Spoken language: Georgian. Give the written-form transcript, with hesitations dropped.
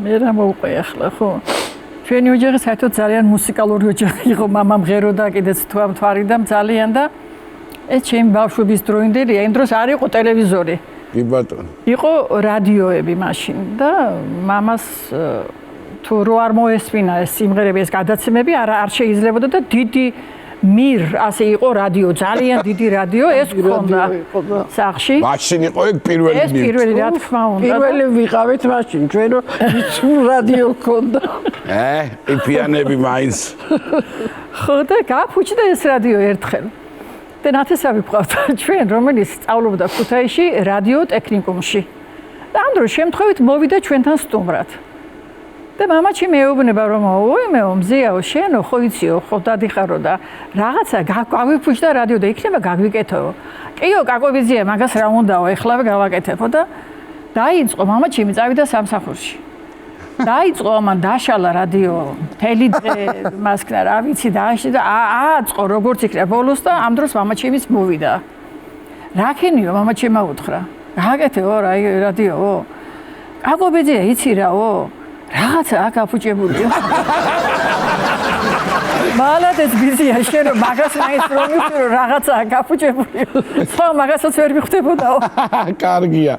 მე რა მოვყვე ახლა ხო? ჩვენი ოჯახი საერთოდ ძალიან მუსიკალური ოჯახი იყო, მამამ ღეროდა კიდეც თვარიდან ძალიან და ეს ჩემი ბავშვობის დროინდელია, იმ დროს არ იყო ტელევიზორი. კი ბატონო. იყო რადიოები მაშინ და მამას თუ რო არ მოესმინა ეს სიმღერები, ეს გადაცემები არ შეიძლებოდა და დიდი მირ ასე იყო რადიო, ძალიან დიდი რადიო ეს ქონდა სახში. მაშინ იყო ეგ პირველი ეს პირველი რა თქმა უნდა. პირველი ვიყავით მაშინ, ჩვენ რადიო ქონდა. იფიანები მაინც. ხო და გაფუჭდა ეს რადიო ერთხელ. და ნათესავი ვყავთ ჩვენ, რომელიც სწავლობდა ქუთაისში რადიო ტექნიკუმში. და ამ დროს შემთხვევით მოვიდა ჩვენთან სტუმრად. და მამაჩი მეუბნება რომ ოიმეო მზიაო შენო ხო იციო ხო დადიხარო და რაღაცა გავიფუჭდა რადიო და იქნება გაგვიკეთო. კიო კაკობიძია მაგას რა უნდაო ეხლავე გავაკეთებო და დაიწყო მამაჩი წავიდა სამსახურში. დაიწყო ამან დაშალა რადიო მთელი დღე მასკნა რა ვიცი და ააწყო როგორც იქნა ბოლოს და ამ დროს მამაჩიმიც მოვიდა. რა ქენიო მამაჩიმა უთხრა. გააკეთეო რა რადიო. კაკობიძია იცი რაო რაღაცა აქ აფუჭებულია. მალადეც ბიზია შენ მაგას მაინც რომ რაღაცა აქ აფუჭებულია. სხვა მაგასაც ვერ მიხვდებოდაო. კარგია.